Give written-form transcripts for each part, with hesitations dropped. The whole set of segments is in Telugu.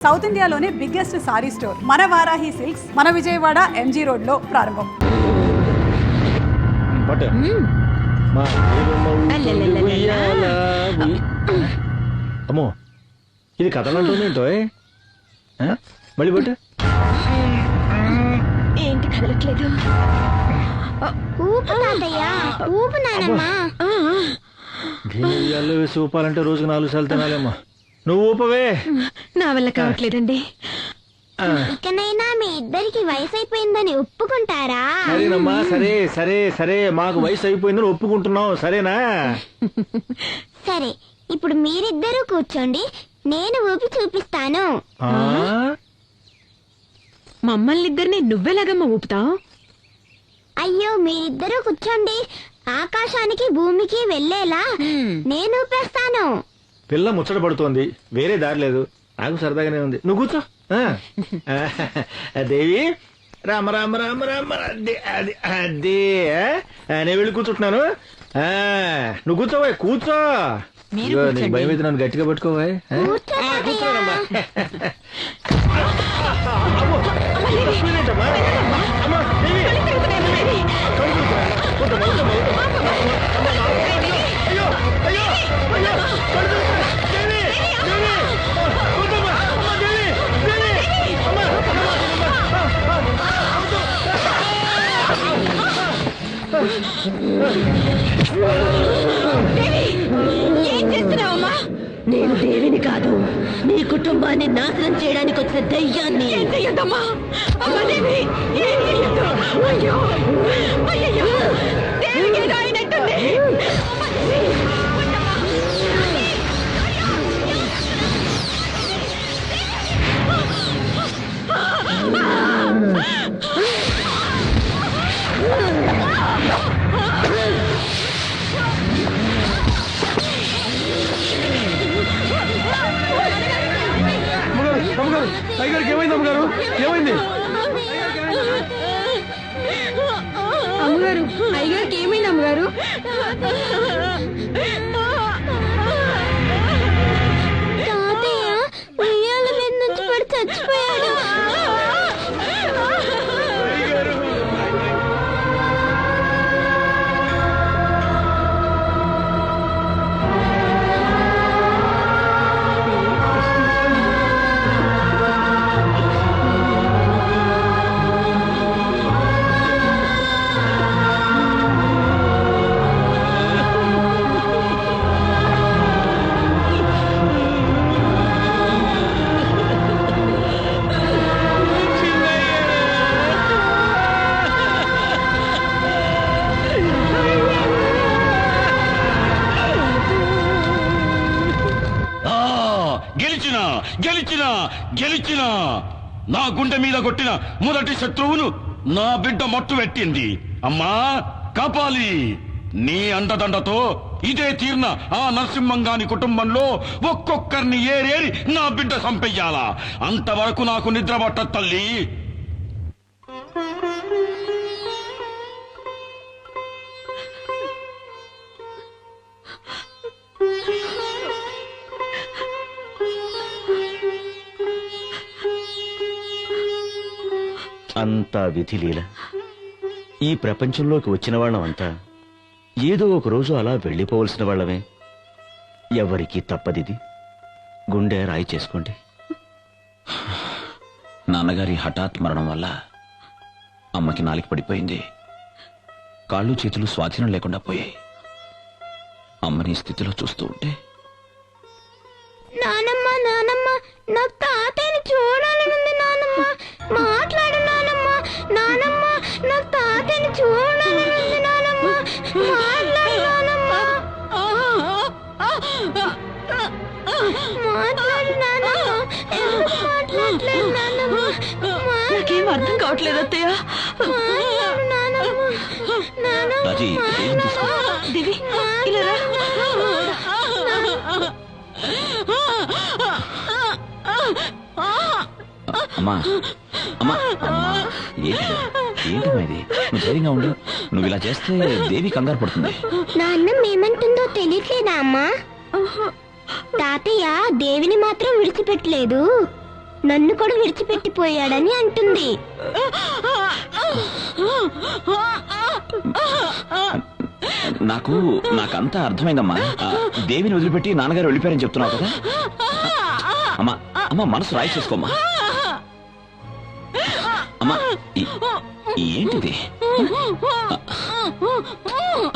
సౌత్ ఇండియాలోనే బిగ్గెస్ట్ సారీ స్టోర్ మన వారాహి సిల్క్స్ మన విజయవాడ ఎంజీ రోడ్ లో ప్రారంభం. అమ్మో ఇది కథలంటోందేంటో మళ్ళీ బట్టు ఏంటి కదలట్లేదు. ఊపు తాతయ్యా, ఊపు నానమ్మా. దీని వేసి ఊపాలంటే రోజుకు 4 సార్లు తినాలేమ్మా. నువ్వు ఊపవే. నా వల్ల కావట్లేదండి. ఇకనైనా మీ ఇద్దరికి వయసు అయిపోయిందని ఒప్పుకుంటారా? సరేనమ్మా, సరే సరే సరే, మాకు వయసు అయిపోయిందని ఒప్పుకుంటున్నాం, సరేనా? సరే, ఇప్పుడు మీరిద్దరూ కూర్చోండి, నేను ఊపి చూపిస్తాను. మమ్మల్ని ఇద్దరిని నువ్వెలాగమ్మా ఊపుతావు? అయ్యో, మీరిద్దరూ కూర్చోండి, ఆకాశానికి భూమికి వెళ్ళేలా నేను ఊపేస్తాను. పిల్ల ముచ్చట పడుతోంది, వేరే దారి లేదు. నాకు సరదాగానే ఉంది, నువ్వు కూర్చో. దేవి రామ రామ రామ రామ, అదే అది అదే నేను వెళ్ళి కూర్చుంటున్నాను. నువ్వు కూర్చోవా, కూర్చో. నీకు భయం అయితే నన్ను గట్టిగా పట్టుకోవా. కూర్చోనమ్మా. ఏం చేస్తున్నావమ్మా? నేను దేవిని కాదు, నీ కుటుంబాన్ని నాశనం చేయడానికి వచ్చిన దయ్యాన్ని. ఏం చెయ్యొద్దమ్మా. దేవి ఏం చెయ్యొద్దు. అయ్యో అయ్యో, దేవికి ఏదో అయినట్టుంది. అయ్యగారికి ఏమైంది అమ్మగారు? ఏమైంది అమ్మగారు? అయ్యగారికి ఏమైంది అమ్మగారు? తాతయ్య ఉయ్యాల మీద నుంచి పడి చచ్చిపోయాడు. గెలిచిన నా గుండె మీద కొట్టిన మొదటి శత్రువును నా బిడ్డ మట్టు పెట్టింది. అమ్మా కాపాలి, నీ అండదండతో ఇదే తీర్న ఆ నరసింహంగాని కుటుంబంలో ఒక్కొక్కరిని ఏరేరి నా బిడ్డ సంపెయ్యాలా. అంతవరకు నాకు నిద్ర పట్ట తల్లి. అంతా విధిలీల. ఈ ప్రపంచంలోకి వచ్చిన వాళ్ళమంతా ఏదో ఒక రోజు అలా వెళ్ళిపోవలసిన వాళ్ళమే. ఎవరికీ తప్పదిది. గుండె రాయి చేసుకోండి. నాన్నగారి హఠాత్ మరణం వల్ల అమ్మకి నాలిక పడిపోయింది. కాళ్ళు చేతులు స్వాధీనం లేకుండా పోయాయి. అమ్మని స్థితిలో చూస్తూ ఉంటే, నానమ్మ నానమ్మ, నాకు తాతయ్యని చూడాలనుంది నానమ్మ. మాట్లాడు నానమ్మ. నానమ్మ, నాకు తాతయ్యని చూడాలనుంది నానమ్మ. మాట్లాడు నానమ్మ. మాట్లాడు నానమ్మ. ఎందుకు మాట్లాడలేదు నానమ్మ? నాకేం అర్థం కావట్లేదు అత్తయ్య. మాట్లాడు నానమ్మ. నానమ్మ, రాజీ, ఏం తీసుకో. దేవి ఇలా రా. అమ్మా అమ్మా అమ్మా, ఏంటమ్మా ఇది? నువ్వు ధైర్యంగా ఉండు. నువ్వు ఇలా చేస్తే దేవి కంగారు పడుతుంది. నాన్న ఏమంటుందో తెలియట్లేదా అమ్మా? తాతయ్య దేవిని మాత్రం విడిచిపెట్టలేదు, నన్ను కూడా విడిచిపెట్టిపోయాడని అంటుంది. నాకంతా అర్థమైందమ్మా. దేవిని వదిలిపెట్టి నాన్నగారు వెళ్ళిపోయారని చెప్తున్నావు కదా. అమ్మా అమ్మా మనసు రాయి చేసుకోమ్మా. అమ్మా ఏంటిది?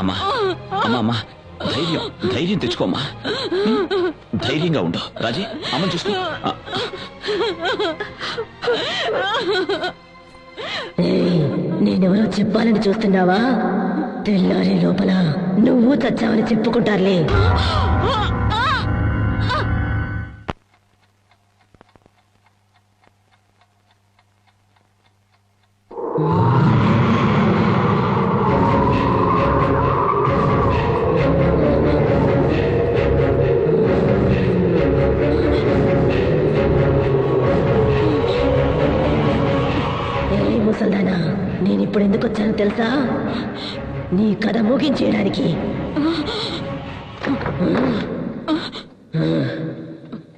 అమ్మా అమ్మా అమ్మా ధైర్యం తెచ్చుకోమ్మా. ధైర్యంగా ఉండు రాజీ. అమ్మని చూసుకో. నేనెవరో చెప్పాలని చూస్తున్నావా? తెల్లారే లోపల నువ్వు చచ్చావని చెప్పుకుంటారులే. ముసల్దానా, నేనిప్పుడు ఎందుకు వచ్చానో తెలుసా? నీ కథ ముగించేయడానికి.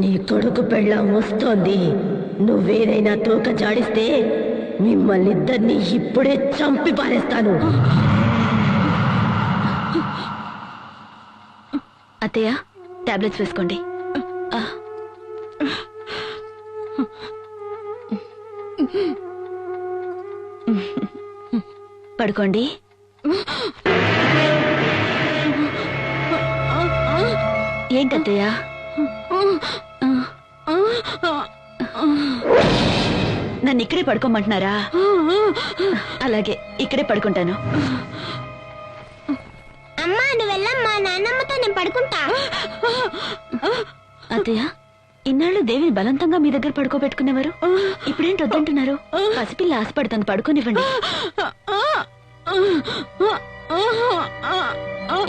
నీ కొడుకు పెళ్ళాం వస్తోంది. నువ్వేదైనా తోక జాడిస్తే మిమ్మల్ని ఇద్దరిని ఇప్పుడే చంపి పారేస్తాను. అత్తయ్య, టాబ్లెట్స్ వేసుకోండి. పడుకోండి. ఏంటత్తయ్య? నన్ను ఇక్కడే పడుకోమంటున్నారా? అలాగే ఇక్కడే పడుకుంటాను. అమ్మా నువ్వు వెళ్ళమ్మా, నాన్నమ్మతో నేను పడుకుంటా. అత్తయ్య, ఇన్నాళ్ళు దేవిని బలవంతంగా మీ దగ్గర పడుకోబెట్టుకునేవారు, ఇప్పుడేంటి వద్దంటున్నారు? పసిపిల్ల ఆశపడుతుంది, పడుకోనివ్వండి.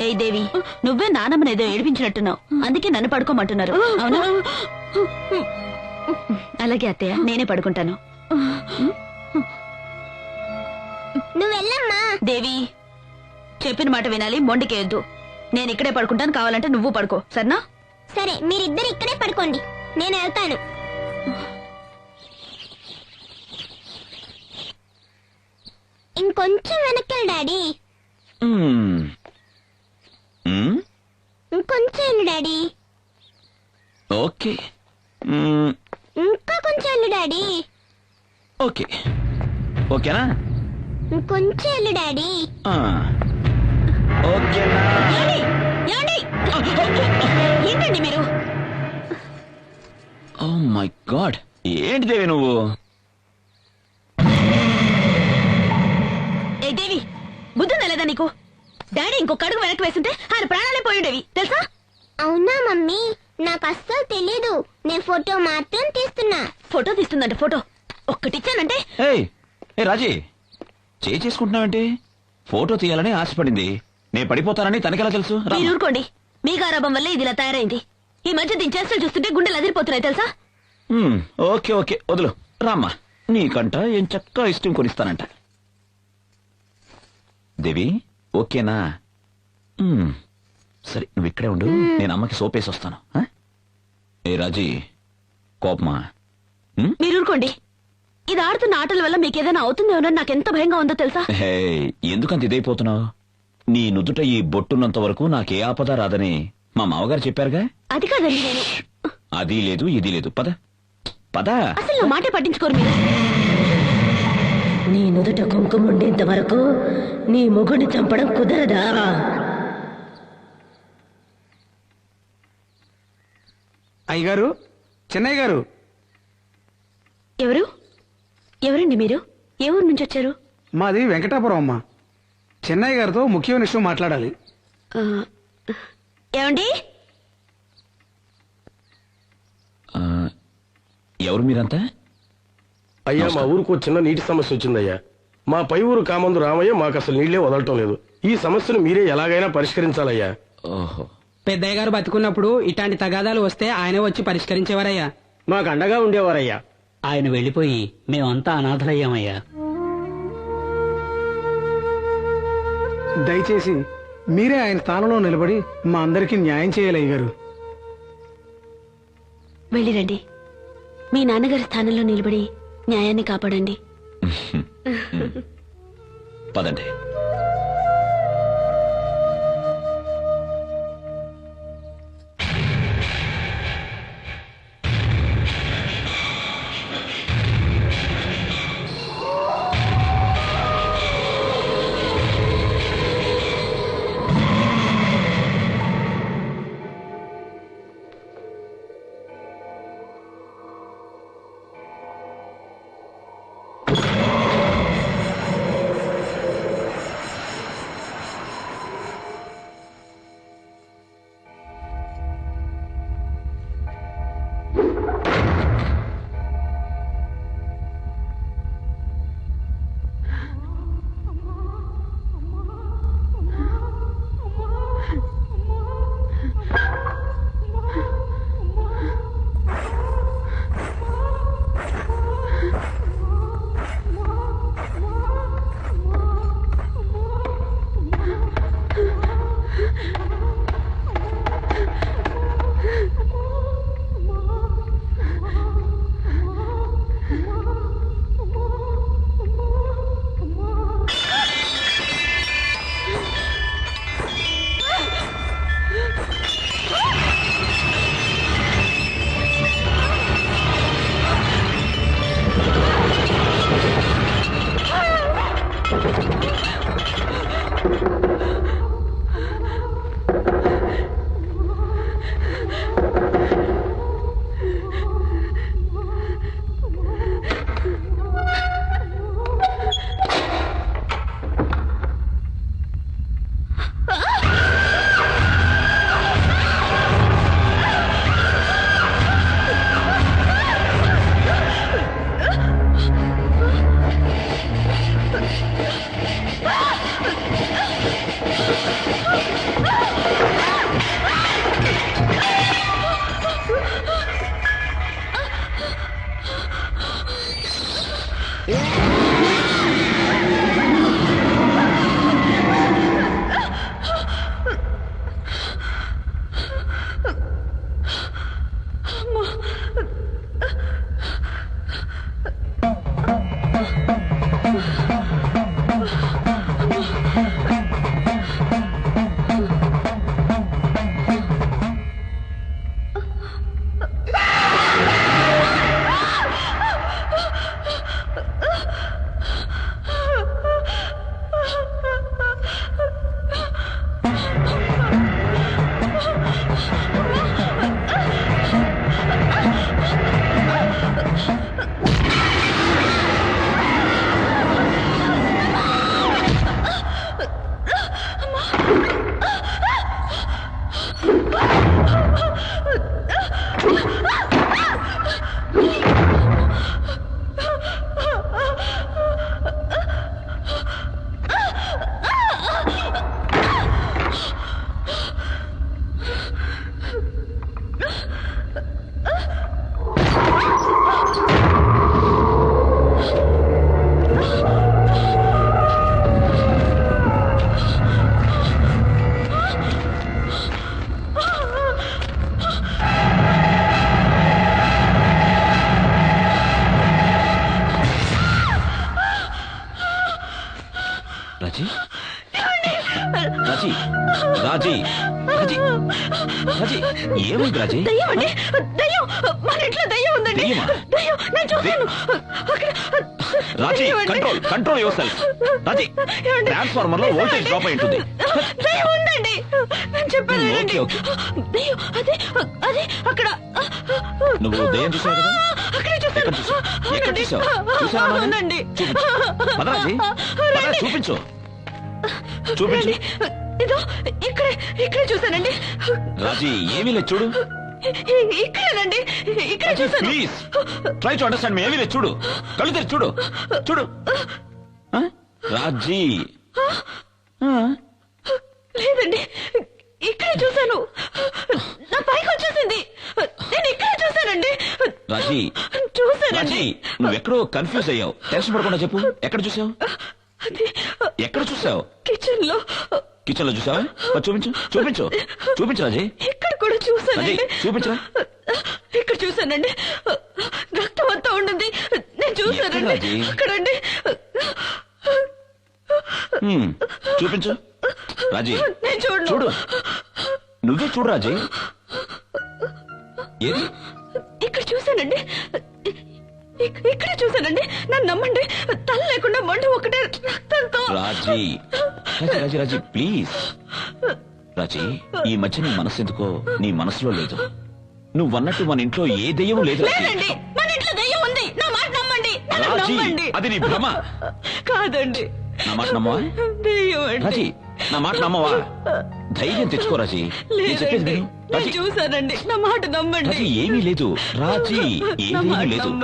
ఏ దేవి, నువ్వే నానమ్మని ఏదో ఏడిపించినట్టున్నావు, అందుకే నన్ను పడుకోమంటున్నారు, అవునా? అలాగే అత్తయ్య, నేనే పడుకుంటాను. నువ్వు వెళ్ళమ్మా. దేవి, చెప్పిన మాట వినాలి, మొండికేయొద్దు. నేను ఇక్కడే పడుకుంటాను, కావాలంటే నువ్వు పడుకో, సరేనా? సరే, మీరిద్దరు ఇక్కడే పడుకోండి, నేను వెళ్తాను. ఇంకొంచెం వెనక్కి డాడీ. ఇంకొంచెం డాడీ. ఓకే, ఇంకా కొంచెం డాడీ. ఓకే ఓకేనా? ఇంకొంచెం డాడీ. ఓకేనా? ఏంటండి మీరు? ఓ మై గాడ్, ఏంటి దేవి నువ్వు? ఏ దేవి, బుద్ధి నెలదా నీకు? డాడీ ఇంకొక అడుగు వెనక్కి వేస్తుంటే ఆయన ప్రాణాలే పోయిండేవి, తెలుసా? అవునా మమ్మీ, నాకు అస్సలు తెలీదు. నేను ఫోటో మాత్రం తీస్తున్నా. ఫోటో తీస్తుందంటే ఫోటో ఒక్కటిచ్చానంటే. ఏ రాజీ, చేసుకుంటున్నావంటే? ఫోటో తీయాలని ఆశపడింది, నేను పడిపోతానని తనకెలా తెలుసు? మీరు ఊరుకోండి, మీ గారాబం వల్ల ఇది ఇలా తయారైంది. ఈ మధ్య దీని చేష్టలు చూస్తుంటే గుండెలు అదిరిపోతున్నాయి, తెలుసా? ఓకే ఓకే వదులు రామ్మా, నీకంట ఏం చక్కగా ఇష్టం కొనిస్తానంట. దేవి ఓకేనా? సరే, నువ్వు ఇక్కడే ఉండు, నేను అమ్మకి సోపేసి వస్తాను. ఏ రాజీ, కోపమా? మీరు ఊరుకోండి, ఇది ఆడుతున్న ఆటల వల్ల మీకేదైనా అవుతుందేమోనని నాకెంత భయంగా ఉందో తెలుసా? ఎందుకంత ఇదైపోతున్నావు? నీ నుదుట ఈ బొట్టున్నంత వరకు నాకే ఆపద రాదని మా మామగారు చెప్పారుగా. అది కాదండి, నేను అది లేదు ఇది లేదు, పద పద. అసలు నా మాటే పట్టించుకోరు మీరు. నీ నుదుట కుంకుమ ఉండేంత వరకు నీ మొగుడిని చంపడం కుదరదా? అయ్యగారు, చెన్నయ్య గారు. ఎవరండి మీరు? ఏ ఊరు నుంచి వచ్చారు? మాది వెంకటాపురం అమ్మా. చెన్నయ్య గారితో ముఖ్యమైన విషయం మాట్లాడాలి. ఏమండి? ఎవరు మీరంతా? అయ్యా, మా ఊరుకు చిన్న నీటి సమస్య వచ్చిందయ్యా. మా పై ఊరు కామందు రామయ్య మాకు అసలు నీళ్లే వదలటం లేదు. ఈ సమస్యను మీరే ఎలాగైనా పరిష్కరించాలయ్యా. ఓహో, పెద్దయ్య గారు బతుకున్నప్పుడు ఇట్లాంటి తగాదాలు వస్తే ఆయనే వచ్చి పరిష్కరించేవారయ్యా. మాకు అండగా ఉండేవారయ్యా. ఆయన వెళ్లిపోయి మేమంతా అనాథలయ్యామయ్యా. దయచేసి మీరే ఆయన స్థానంలో నిలబడి మా అందరికీ న్యాయం చేయాలి అయ్యగారు. వెళ్ళిరండి. మీ నాన్నగారి స్థానంలో నిలబడి న్యాయాన్ని కాపాడండి. పదండి. రాజీ రాజీ రాజీ రాజీ రాజీ ఏమైంది రాజీ? దయ్యం అండి, దయ్యం, మన ఇంట్లో దయ్యం ఉందండి. దయ్యమా? దయ్యం, నేను చూశాను. అక్కడ రాజీ దయ్యం అండి. Control control yourself. Raji ఏమండి? ట్రాన్స్ఫార్మర్ లో వోల్టేజ్ డ్రాప్ అయి ఉంటుంది. దయ్యం ఉందండి, నేను చెప్పాను వినండి. ఓకే, దయ్యం అదే అదే అక్కడ. నువ్వు దయ్యం చూసావు కదా? అక్కడే చూశాను. ఎక్కడ చూసావు? ఎక్కడ అవునండి. చూసావు? చూసావా? అవునండి. చూపించు. పద రాజీ, పద, రండి. చూపించు చూపించు. రండి. ఇదో ఇక్కడే చూశానండి. రాజీ ఏమీ లేదు చూడు. ఇక్కడేనండి, ఇక్కడ రాజీ చూశాను. ప్లీజ్ ట్రై టు అండర్స్టాండ్ మీ. ఏమీ లేదు చూడు, కళ్ళు తెరిచి చూడు చూడు. ఆ? రాజీ లేదండి, ఇక్కడే చూశాను. నా పైకి వచ్చేసింది. నేను ఇక్కడే చూశానండి. రాజీ చూశానండి. రాజీ నువ్వెక్కడో కన్ఫ్యూజ్ అయ్యావు. టెన్షన్ పడకుండా చెప్పు, ఎక్కడ చూసావు? అది ఎక్కడ చూసావు? కిచెన్ లో. కిచెన్ లో చూసావా? మరి చూపించు చూపించు చూపించు రాజీ. ఇక్కడ కూడా చూశానండి. రాజీ చూపించరా. ఇక్కడ చూశానండి. నా రాజీ అక్కడండి చూపించు రాజీ నేను చూడు చూడు నువ్వే చూడు రాజీ ఏది ఇక్కడ చూశానండి ఇక్కడ చూశానండి నన్ను నమ్మండి తల లేకుండా మండు ఒకటే రక్తంతో రాజీ రాజీ రాజీ రాజీ ప్లీజ్ రాజీ ఈ మధ్య నీ మనసు ఎందుకో నీ మనసులో లేదు నువ్వన్నట్టు మన ఇంట్లో ఏ దెయ్యం లేదు రాజీ. లేదండి మన ఇంట్లో దయ్యం ఉంది నా మాట నమ్మండి నన్ను రాజీ నమ్మండి అది నీ భ్రమ కాదండి నా మాట నమ్మవా దయ్యం అండి రాజీ నా మాట నమ్మవా ధైర్యం తెచ్చుకో రాజీ నేను చెప్పేది లేదండి విను. నేను రాజీ చూశానండి నా మాట నమ్మండి రాజీ ఏమీ లేదు రాజీ నా మాట ఏమీ లేదు